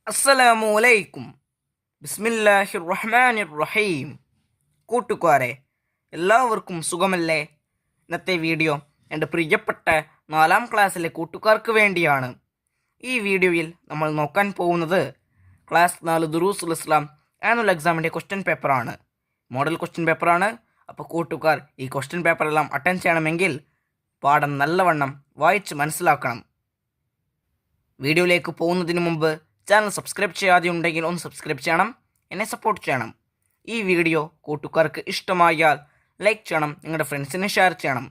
അസ്സലാമു അലൈക്കും. ബിസ്മില്ലാഹിർ റഹ്മാനിർ റഹീം. കൂട്ടുകാരെ, എല്ലാവർക്കും സുഖമല്ലേ? ഇന്നത്തെ വീഡിയോ എൻ്റെ പ്രിയപ്പെട്ട 4ാം ക്ലാസ്സിലെ കൂട്ടുകാർക്ക് വേണ്ടിയാണ്. ഈ വീഡിയോയിൽ നമ്മൾ നോക്കാൻ പോകുന്നത് ക്ലാസ് 4 ദുറൂസുൽ ഇസ്ലാം ആനുവൽ എക്സാമിൻ്റെ ക്വസ്റ്റ്യൻ പേപ്പറാണ്. മോഡൽ ക്വസ്റ്റ്യൻ പേപ്പറാണ്. അപ്പോൾ കൂട്ടുകാർ ഈ ക്വസ്റ്റ്യൻ പേപ്പറെല്ലാം അറ്റൻഡ് ചെയ്യണമെങ്കിൽ പാഠം നല്ലവണ്ണം വായിച്ച് മനസ്സിലാക്കണം. വീഡിയോയിലേക്ക് പോകുന്നതിന് മുമ്പ് ചാനൽ സബ്സ്ക്രൈബ് ചെയ്യാതെ ഉണ്ടെങ്കിൽ ഒന്ന് സബ്സ്ക്രൈബ് ചെയ്യണം, എന്നെ സപ്പോർട്ട് ചെയ്യണം. ഈ വീഡിയോ കൂട്ടുകാർക്ക് ഇഷ്ടമായാൽ ലൈക്ക് ചെയ്യണം, നിങ്ങളുടെ ഫ്രണ്ട്സിന് ഷെയർ ചെയ്യണം.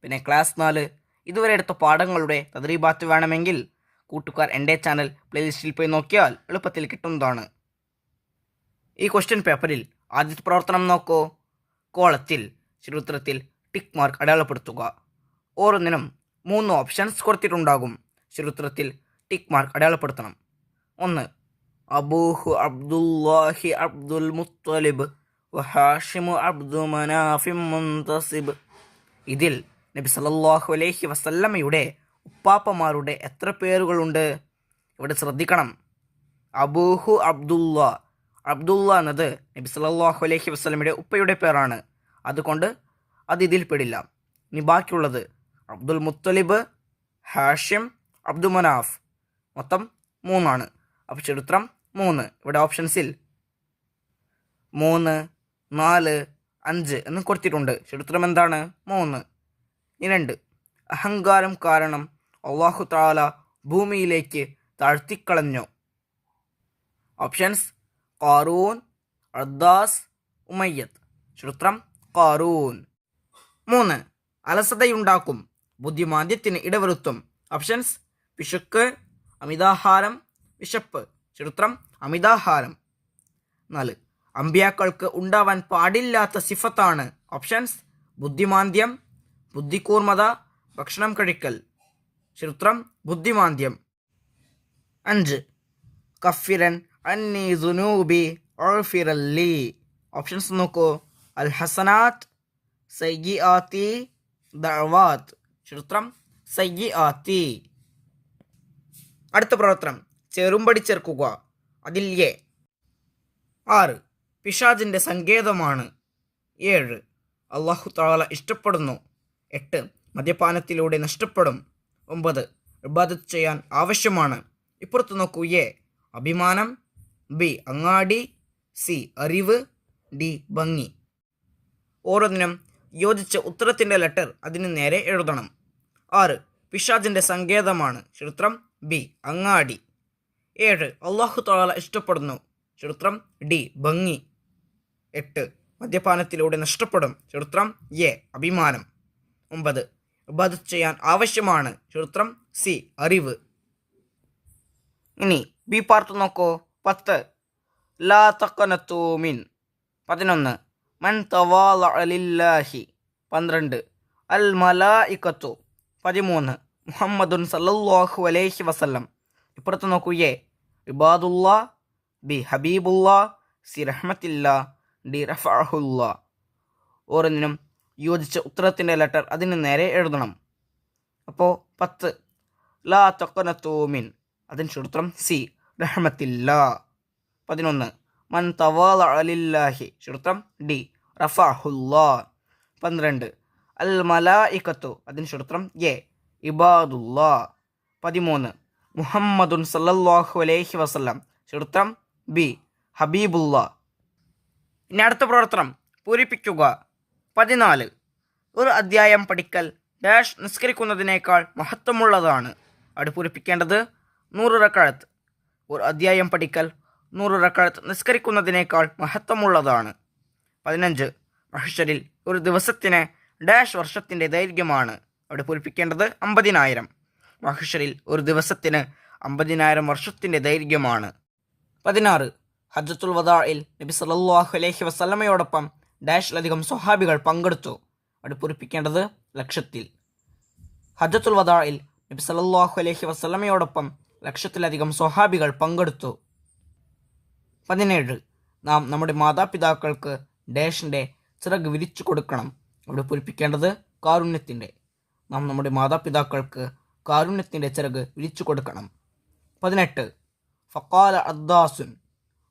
പിന്നെ ക്ലാസ് 4 ഇതുവരെ എടുത്ത പാഠങ്ങളുടെ തദ്രീബാത്ത് വേണമെങ്കിൽ കൂട്ടുകാർ എൻ്റെ ചാനൽ പ്ലേലിസ്റ്റിൽ പോയി നോക്കിയാൽ എളുപ്പത്തിൽ കിട്ടുന്നതാണ്. ഈ ക്വസ്റ്റ്യൻ പേപ്പറിൽ ആദ്യത്തെ പ്രവർത്തനം നോക്കൂ. കോളത്തിൽ ചരിത്രത്തിൽ ടിക്ക് മാർക്ക് അടയാളപ്പെടുത്തുക. ഓരോന്നിനും 3 ഓപ്ഷൻസ് കൊടുത്തിട്ടുണ്ടാകും. ചരിത്രത്തിൽ ടിക്ക് മാർക്ക് അടയാളപ്പെടുത്തണം. 1. അബൂഹു അബ്ദുല്ലാഹി അബ്ദുൽ മുത്തലിബ് വഹാഷിമു അബ്ദു മനാഫിം മുൻതസിബ്. ഇതിൽ നബി സല്ലല്ലാഹു അലൈഹി വസല്ലമയുടെ ഉപ്പാപ്പമാരുടെ എത്ര പേരുകളുണ്ട്? ഇവിടെ ശ്രദ്ധിക്കണം. അബൂഹു അബ്ദുള്ള എന്നത് നബി സല്ലല്ലാഹു അലൈഹി വസല്ലമയുടെ ഉപ്പയുടെ പേരാണ്. അതുകൊണ്ട് അത് ഇതിൽ പെടില്ല. ഇനി ബാക്കിയുള്ളത് അബ്ദുൽ മുത്തലിബ്, ഹാഷിം, അബ്ദു മനാഫ്, മൊത്തം 3 അപ്പോൾ ചരിത്രം 3. ഇവിടെ ഓപ്ഷൻസിൽ 3, 4, 5 എന്ന് കൊടുത്തിട്ടുണ്ട്. ചരിത്രം എന്താണ്? 3. 2. അഹങ്കാരം കാരണം അല്ലാഹു തആല ഭൂമിയിലേക്ക് താഴ്ത്തിക്കളഞ്ഞു. ഓപ്ഷൻസ് ഖാറൂൻ, അദ്ദാസ്, ഉമയ്യത്ത്. ചരിത്രം ഖാറൂൻ. 3. അലസതയുണ്ടാക്കും, ബുദ്ധിമാന്ദ്യത്തിന് ഇടവരുത്തും. ഓപ്ഷൻസ് പിശുക്ക്, അമിതാഹാരം, വിശപ്പ്. ചരിത്രം അമിതാഹാരം. 4. അമ്പിയാക്കൾക്ക് ഉണ്ടാവാൻ പാടില്ലാത്ത സിഫത്താണ്. ഓപ്ഷൻസ് ബുദ്ധിമാന്ദ്യം, ബുദ്ധികൂർമ്മത, ഭക്ഷണം കഴിക്കൽ. ചരിത്രം ബുദ്ധിമാന്ദ്യം. 5. കഫിരൻ അന്നി സുനൂബി ഉൾഫിറല്ലി. ഓപ്ഷൻസ് നോക്കൂ. അൽ ഹസനാത്ത്, സയ്യിആത്തി, ദഅവാത്ത്. ചരിത്രം സയ്യിആത്തി. അടുത്ത പ്രവർത്തനം ചെറുമ്പടി ചേർക്കുക. അതിൽ 6. പിശാചിൻ്റെ സങ്കേതമാണ്. 7. അല്ലാഹു തആല ഇഷ്ടപ്പെടുന്നു. 8. മദ്യപാനത്തിലൂടെ നഷ്ടപ്പെടും. 9. ഇബാദത്ത് ചെയ്യാൻ ആവശ്യമാണ്. ഇപ്പുറത്ത് നോക്കൂ. അഭിമാനം, ബി അങ്ങാടി, സി അറിവ്, ഡി ഭംഗി. ഓരോന്നിനും യോജിച്ച ഉത്തരത്തിൻ്റെ ലെറ്റർ അതിന് നേരെ എഴുതണം. 6. പിശാചിൻ്റെ സങ്കേതമാണ്. ചരിത്രം ബി അങ്ങാടി. 7. അല്ലാഹു തആല ഇഷ്ടപ്പെടുന്നു. ചരിത്രം ഡി ഭംഗി. 8. മദ്യപാനത്തിലൂടെ നഷ്ടപ്പെടും. ചരിത്രം അഭിമാനം. 9. ഇബാദത്ത് ചെയ്യാൻ ആവശ്യമാണ്. ചരിത്രം സി അറിവ്. ഇനി ബി പാർട്ട് നോക്കൂ. 10. ലാ തഖനതു മിൻ. 11. മൻ തവാളഅ ലില്ലാഹി. 12. അൽ മലായികത്തു. 13. മുഹമ്മദുൻ സല്ലല്ലാഹു അലൈഹി വസല്ലം. ഇപ്പുറത്ത് നോക്കൂ. ഇബാദുല്ലാ, ബി ഹബീബുല്ലാ, സി റഹ്മത്തില്ലാ, ഡി റഫഅഹുല്ലാ. ഓരോന്നിനും യോജിച്ച ഉത്തരത്തിൻ്റെ ലെറ്റർ അതിന് നേരെ എഴുതണം. അപ്പോൾ 10 ലാ തഖനതു മിൻ, അതിന് ചരിത്രം സി റഹ്മത്തില്ലാ. 11 മൻ തവാളഅ ലില്ലാഹി, ചരിത്രം ഡി റഫഅഹുല്ലാ. 12 അൽ മലായികത്തു, അതിന് ചരിത്രം ഇബാദുല്ലാ. 13 മുഹമ്മദുൻ സല്ലല്ലാഹു അലൈഹി വസല്ലം, ചരിത്രം ബി ഹബീബുല്ലാ. ഇനി അടുത്ത പ്രവർത്തനം പൂരിപ്പിക്കുക. 14. ഒരു അധ്യായം പഠിക്കൽ ഡാഷ് നിസ്കരിക്കുന്നതിനേക്കാൾ മഹത്വമുള്ളതാണ്. അവിടെ പൂരിപ്പിക്കേണ്ടത് 100 റക്അത്ത്. ഒരു അധ്യായം പഠിക്കൽ 100 റക്അത്ത് നിസ്കരിക്കുന്നതിനേക്കാൾ മഹത്വമുള്ളതാണ്. 15. മഹ്ശരിൽ ഒരു ദിവസത്തിന് ഡാഷ് വർഷത്തിൻ്റെ ദൈർഘ്യമാണ്. അവിടെ പൂരിപ്പിക്കേണ്ടത് 50,000. മഹ്ശരിൽ ഒരു ദിവസത്തിന് 50,000 വർഷത്തിൻ്റെ ദൈർഘ്യമാണ്. 16. ഹജ്ജത്തുൽ വദാഇൽ നബി സല്ലല്ലാഹു അലൈഹി വസല്ലമയോടൊപ്പം ഡാഷിലധികം സ്വഹാബികൾ പങ്കെടുത്തു. അവിടെ പൂരിപ്പിക്കേണ്ടത് ലക്ഷത്തിൽ. ഹജ്ജത്തുൽ വദാഇൽ നബി സല്ലല്ലാഹു അലൈഹി വസല്ലമയോടൊപ്പം ലക്ഷത്തിലധികം സ്വഹാബികൾ പങ്കെടുത്തു. 17. നാം നമ്മുടെ മാതാപിതാക്കൾക്ക് ഡാഷിൻ്റെ ചിറക് വിരിച്ചു കൊടുക്കണം. അവിടെ പൂരിപ്പിക്കേണ്ടത് കാരുണ്യത്തിൻ്റെ. നാം നമ്മുടെ മാതാപിതാക്കൾക്ക് കാരുണ്യത്തിൻ്റെ ചിറക് വിരിച്ചു കൊടുക്കണം. 18. ഫഖാല അദ്ദാസുൻ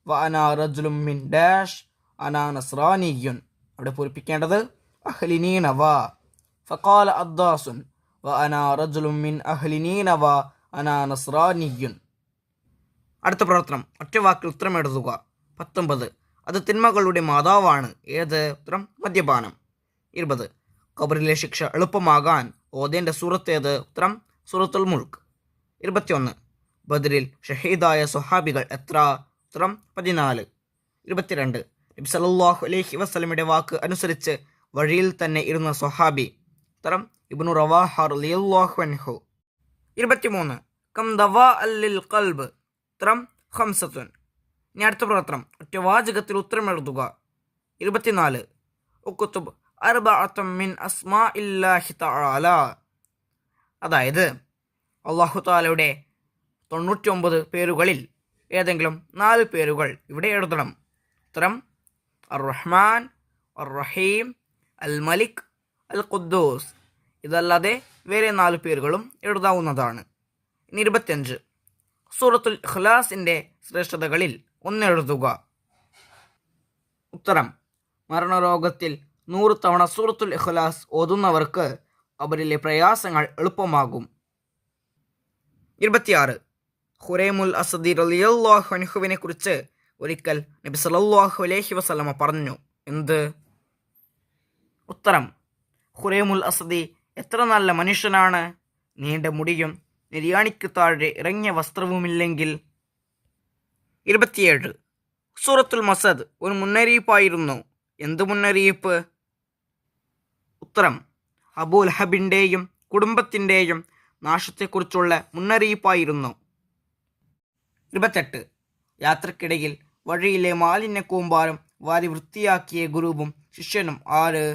വ അനാ റജുലുൻ മിൻ ഡാഷ് അനാ നസ്രാനിയ്യുൻ. അവിടെ പൂരിപ്പിക്കേണ്ടത് അഹ്ലിനീനവ. ഫഖാല അദ്ദാസുൻ വ അനാ റജുലുൻ മിൻ അഹ്ലിനീനവ അനാ നസ്രാനിയ്യുൻ. അടുത്ത പ്രവർത്തനം, ഒറ്റ വാക്കിൽ ഉത്തരം എഴുതുക. 19. അത് തിന്മകളുടെ മാതാവാണ്. ഏത്? ഉത്തരം മദ്യപാനം. 20. ഖബറിലെ ശിക്ഷ എളുപ്പമാകാൻ ഓതേണ്ട സൂറത്ത് ഏത്? ഉത്തരം സൂറത്തുൽ മുൽക്ക്. 21. ബദറിൽ ഷഹീദായ സ്വഹാബികൾ എത്ര? ഉത്തരം 14. 22. നബി സല്ലല്ലാഹു അലൈഹി വസല്ലമയുടെ വാക്ക് അനുസരിച്ച് വഴിയിൽ തന്നെ ഇരുന്ന സ്വഹാബി? ഉത്തരം ഇബ്നു റവാഹ റളിയല്ലാഹു അൻഹു. 23. കം ദവാ ലിൽ ഖൽബ്? ഉത്തരം ഖംസത്തുൻ. ഇനി അടുത്ത പ്രവർത്തനം, ഒറ്റ വാചകത്തിൽ ഉത്തരം എഴുതുക. 24. ഉക്തുബ് അർബഅത്തും മിൻ അസ്മാഇല്ലാഹി തആല. അതായത് അല്ലാഹു തആലയുടെ 99 പേരുകളിൽ ഏതെങ്കിലും 4 പേരുകൾ ഇവിടെ എഴുതണം. ഉത്തരം അർ റഹ്മാൻ, അർ റഹീം, അൽ മലിക്, അൽ ഖുദ്ദൂസ്. ഇതല്ലാതെ വേറെ 4 പേരുകളും എഴുതാവുന്നതാണ്. ഇനി 25. സൂറത്തുൽ ഇഖ്ലാസിൻ്റെ ശ്രേഷ്ഠതകളിൽ ഒന്ന് എഴുതുക. ഉത്തരം മരണരോഗത്തിൽ 100 തവണ സൂറത്തുൽ ഇഖ്ലാസ് ഓതുന്നവർക്ക് അവരിലെ പ്രയാസങ്ങൾ എളുപ്പമാകും. 26. ഖുറൈമുൽ അസദി റളിയല്ലാഹു അൻഹുവിനെ കുറിച്ച് ഒരിക്കൽ നബി സല്ലല്ലാഹു അലൈഹി വസല്ലമ പറഞ്ഞു. എന്ത്? ഉത്തരം ഖുറൈമുൽ അസദി എത്ര നല്ല മനുഷ്യനാണ്. നീണ്ട മുടിയും നിര്യാണിക്ക് താഴെ ഇറങ്ങിയ വസ്ത്രവുമില്ലെങ്കിൽ. 27. സൂറത്തുൽ മസദ് ഒരു മുന്നറിയിപ്പായിരുന്നു. എന്ത് മുന്നറിയിപ്പ്? ഉത്തരം അബൂ ലഹബിൻ്റെയും കുടുംബത്തിൻ്റെയും നാശത്തെക്കുറിച്ചുള്ള മുന്നറിയിപ്പായിരുന്നു. 28. യാത്രക്കിടയിൽ വഴിയിലെ മാലിന്യ കൂമ്പാരം വാരി വൃത്തിയാക്കിയ ഗുരുവും ശിഷ്യനും ആര്?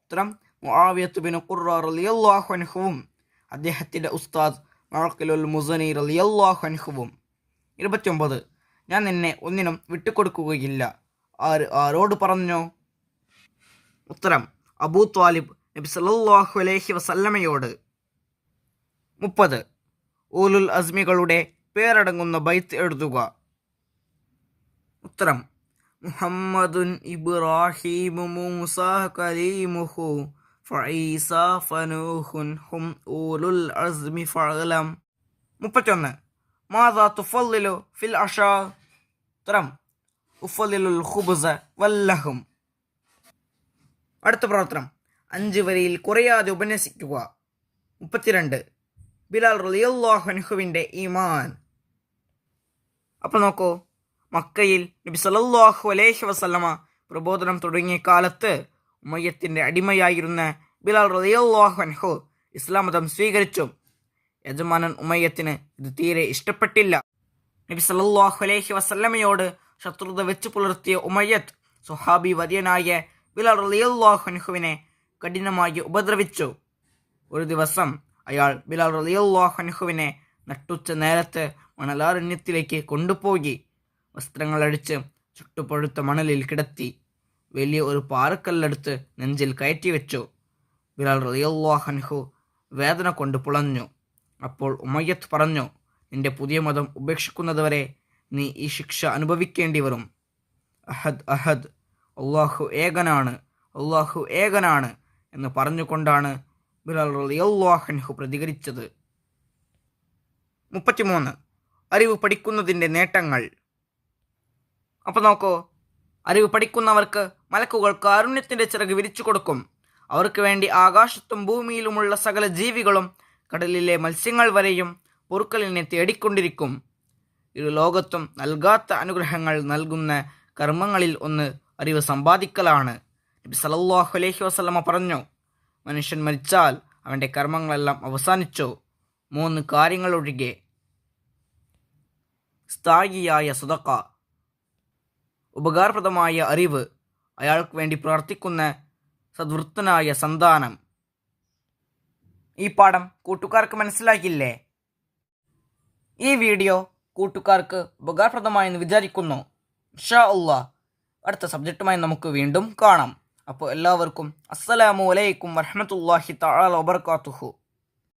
ഉത്തരം മുആവിയത്ത് ബിൻ ഖുർറ റളിയല്ലാഹു അൻഹുവും അദ്ദേഹത്തിൻ്റെ ഉസ്താദ് മഅഖിലുൽ മുസനി റളിയല്ലാഹു അൻഹുവും. 29. ഞാൻ നിന്നെ ഒന്നിനും വിട്ടുകൊടുക്കുകയില്ല. ആരോട് പറഞ്ഞു? ഉത്തരം അബൂ ത്വാലിബ് നബി സല്ലല്ലാഹു അലൈഹി വസല്ലമയോട്. 30. ഊലുൽ അസ്മികളുടെ പേരടങ്ങുന്ന ബൈത്ത് എഴുതുക. ഉത്തരം മുഹമ്മദുൻ ഇബ്രാഹിം മൂസ കലീമുഹു ഫഈസ ഫനൂഹുൻ ഹും ഊലുൽ അസ്മി ഫഅലം. 31. മാദാ തുഫല്ലിലു ഫിൽ അഷാ? ഉത്തരം ഉഫല്ലിലുൽ ഖുബ്സ വല്ലഹും. അടുത്ത പ്രവർത്തനം, 5 വരിയിൽ കുറയാതെ ഉപന്യസിക്കുക. 32. ബിലാൽ റളിയല്ലാഹു അൻഹുവിൻ്റെ ഈമാൻ. അപ്പോൾ നോക്കൂ, മക്കയിൽ നബി സല്ലല്ലാഹു അലൈഹി വസല്ലമ പ്രബോധനം തുടങ്ങിയ കാലത്ത് ഉമയ്യത്തിൻ്റെ അടിമയായിരുന്ന ബിലാൽ റളിയല്ലാഹു അൻഹു ഇസ്ലാം മതം സ്വീകരിച്ചു. യജമാനൻ ഉമയ്യത്തിന് ഇത് തീരെ ഇഷ്ടപ്പെട്ടില്ല. നബി സല്ലല്ലാഹു അലൈഹി വസല്ലമയോട് ശത്രുത വെച്ച് പുലർത്തിയ ഉമയ്യത്ത് സുഹാബി വര്യനായ ബിലാൽ റളിയല്ലാഹു അൻഹുവിനെ കഠിനമായി ഉപദ്രവിച്ചു. ഒരു ദിവസം അയാൾ ബിലാൽ റളിയല്ലാഹു അൻഹുവിനെ നട്ടുച്ച നേരത്ത് മണലാരണ്യത്തിലേക്ക് കൊണ്ടുപോയി വസ്ത്രങ്ങളടിച്ച് ചുട്ടുപഴുത്ത മണലിൽ കിടത്തി വലിയ ഒരു പാറക്കല്ലെടുത്ത് നെഞ്ചിൽ കയറ്റി വെച്ചു. ബിലാൽ റളിയല്ലാഹു അൻഹു വേദന കൊണ്ട് പുളഞ്ഞു. അപ്പോൾ ഉമയ്യത്ത് പറഞ്ഞു, നിന്റെ പുതിയ മതം ഉപേക്ഷിക്കുന്നതുവരെ നീ ഈ ശിക്ഷ അനുഭവിക്കേണ്ടി വരും. അഹദ് അഹദ്, അള്ളാഹു ഏകനാണ്, അള്ളാഹു ഏകനാണ് എന്ന് പറഞ്ഞുകൊണ്ടാണ് ബിലാൽ റളിയല്ലാഹു അൻഹു പ്രതികരിച്ചത്. 33. അറിവ് പഠിക്കുന്നതിൻ്റെ നേട്ടങ്ങൾ. അപ്പോൾ നോക്കൂ, അറിവ് പഠിക്കുന്നവർക്ക് മലക്കുകൾ കാരുണ്യത്തിൻ്റെ ചിറക് വിരിച്ചു കൊടുക്കും. അവർക്ക് വേണ്ടി ആകാശത്തും ഭൂമിയിലുമുള്ള സകല ജീവികളും കടലിലെ മത്സ്യങ്ങൾ വരെയും പൊറുക്കലിനെ തേടിക്കൊണ്ടിരിക്കും. ഇരു ലോകത്തും നൽകാത്ത അനുഗ്രഹങ്ങൾ നൽകുന്ന കർമ്മങ്ങളിൽ ഒന്ന് അറിവ് സമ്പാദിക്കലാണ്. നബി സല്ലല്ലാഹു അലൈഹി വസല്ലമ പറഞ്ഞു, മനുഷ്യൻ മരിച്ചാൽ അവൻ്റെ കർമ്മങ്ങളെല്ലാം അവസാനിച്ചു, 3 കാര്യങ്ങൾ ഒഴികെ. സ്ഥായിയായ സദഖ, ഉപകാരപ്രദമായ അറിവ്, അയാൾക്ക് വേണ്ടി പ്രാർത്ഥിക്കുന്ന സദ്വൃത്തനായ സന്താനം. ഈ പാഠം കൂട്ടുകാർക്ക് മനസ്സിലാക്കില്ലേ? ഈ വീഡിയോ കൂട്ടുകാർക്ക് ഉപകാരപ്രദമായെന്ന് വിചാരിക്കുന്നു. ഇൻഷാ അല്ലാഹ് അടുത്ത സബ്ജക്റ്റുമായി നമുക്ക് വീണ്ടും കാണാം. അപ്പോൾ എല്ലാവർക്കും അസ്സലാമു അലൈക്കും വറഹ്മത്തുള്ളാഹി തആല വബറകാതുഹു.